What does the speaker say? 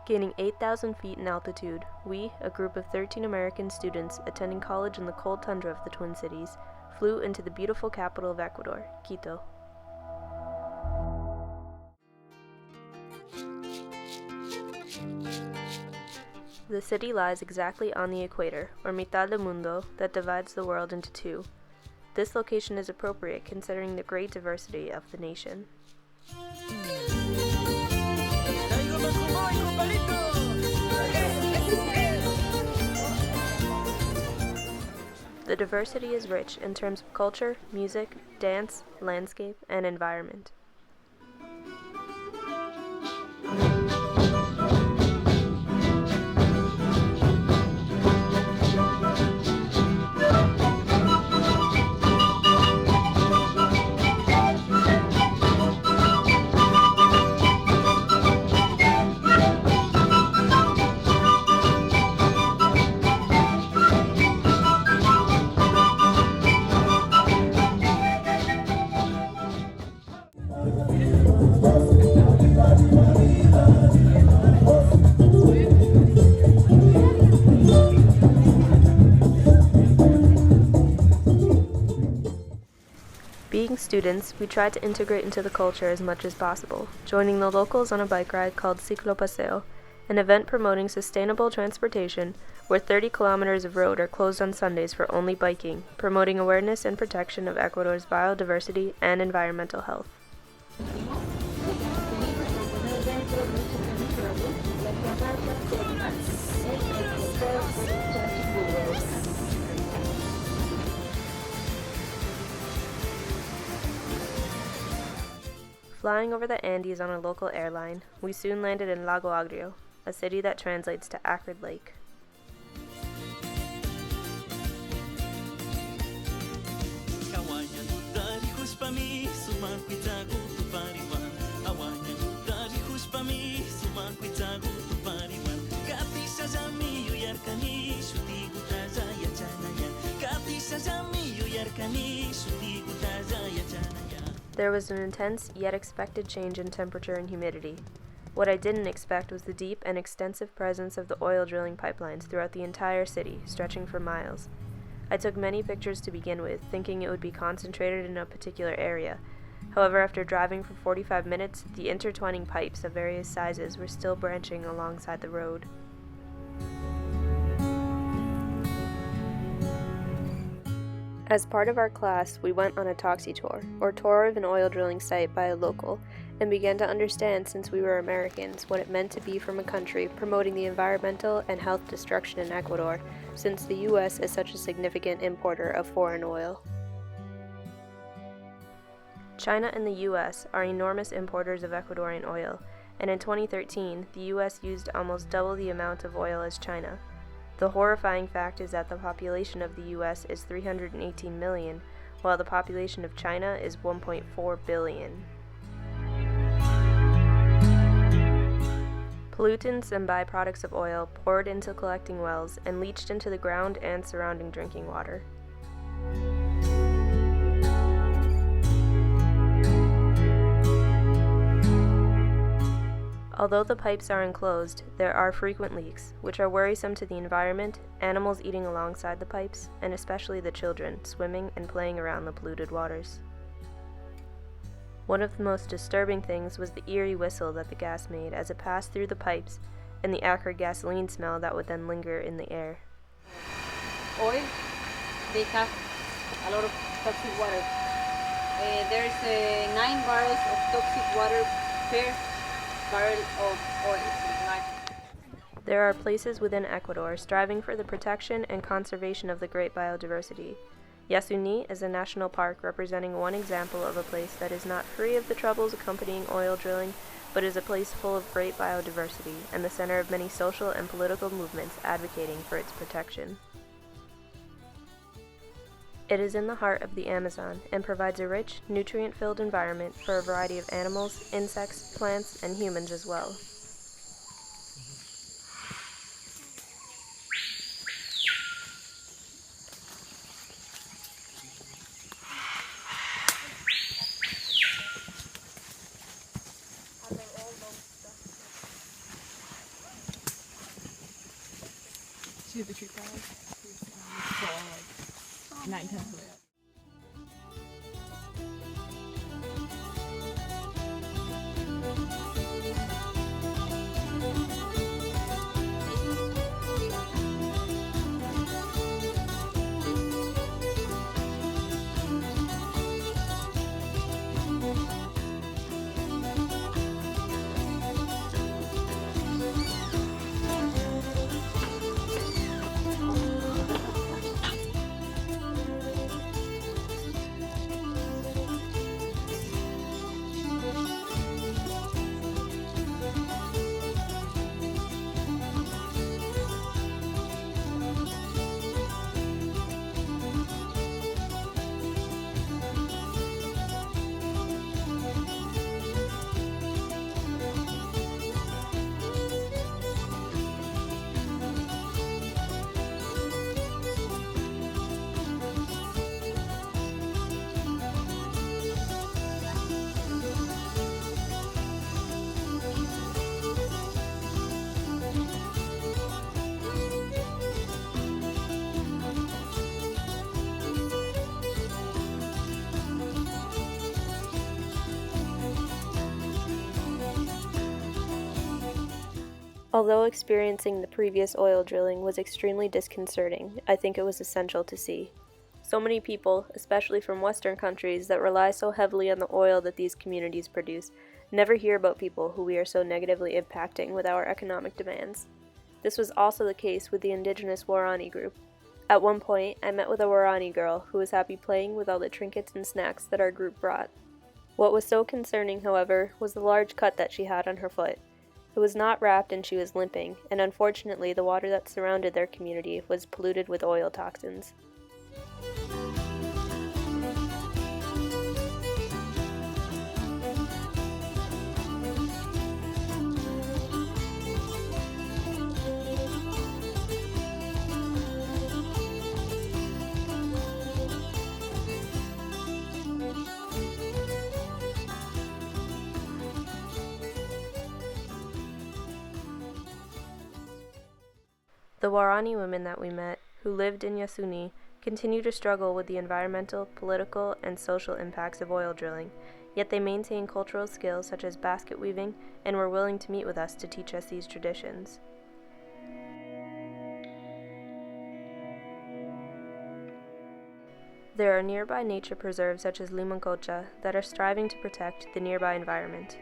Gaining 8,000 feet in altitude, we, a group of 13 American students attending college in the cold tundra of the Twin Cities, flew into the beautiful capital of Ecuador, Quito. The city lies exactly on the equator, or mitad del mundo, that divides the world into two. This location is appropriate considering the great diversity of the nation. The diversity is rich in terms of culture, music, dance, landscape, and environment. Being students, we tried to integrate into the culture as much as possible, joining the locals on a bike ride called Ciclopaseo, an event promoting sustainable transportation where 30 kilometers of road are closed on Sundays for only biking, promoting awareness and protection of Ecuador's biodiversity and environmental health. Flying over the Andes on a local airline, we soon landed in Lago Agrio, a city that translates to Acrid Lake. There was an intense yet expected change in temperature and humidity. What I didn't expect was the deep and extensive presence of the oil drilling pipelines throughout the entire city, stretching for miles. I took many pictures to begin with, thinking it would be concentrated in a particular area. However, after driving for 45 minutes, the intertwining pipes of various sizes were still branching alongside the road. As part of our class, we went on a toxi tour, or tour of an oil drilling site by a local, and began to understand, since we were Americans, what it meant to be from a country promoting the environmental and health destruction in Ecuador, since the U.S. is such a significant importer of foreign oil. China and the U.S. are enormous importers of Ecuadorian oil, and in 2013, the U.S. used almost double the amount of oil as China. The horrifying fact is that the population of the U.S. is 318 million, while the population of China is 1.4 billion. Pollutants and byproducts of oil poured into collecting wells and leached into the ground and surrounding drinking water. Although the pipes are enclosed, there are frequent leaks, which are worrisome to the environment, animals eating alongside the pipes, and especially the children swimming and playing around the polluted waters. One of the most disturbing things was the eerie whistle that the gas made as it passed through the pipes, and the acrid gasoline smell that would then linger in the air. Oil, they have a lot of toxic water. There's 9 barrels of toxic water per barrel of oil. There are places within Ecuador striving for the protection and conservation of the great biodiversity. Yasuni is a national park representing one example of a place that is not free of the troubles accompanying oil drilling, but is a place full of great biodiversity and the center of many social and political movements advocating for its protection. It is in the heart of the Amazon and provides a rich, nutrient-filled environment for a variety of animals, insects, plants, and humans as well. the tree frogs. So like 9/10 of it. Although experiencing the previous oil drilling was extremely disconcerting, I think it was essential to see. So many people, especially from Western countries that rely so heavily on the oil that these communities produce, never hear about people who we are so negatively impacting with our economic demands. This was also the case with the indigenous Warani group. At one point, I met with a Warani girl who was happy playing with all the trinkets and snacks that our group brought. What was so concerning, however, was the large cut that she had on her foot. It was not wrapped and she was limping, and unfortunately the water that surrounded their community was polluted with oil toxins. The Warani women that we met, who lived in Yasuni, continue to struggle with the environmental, political, and social impacts of oil drilling, yet they maintain cultural skills such as basket weaving and were willing to meet with us to teach us these traditions. There are nearby nature preserves such as Limoncocha that are striving to protect the nearby environment.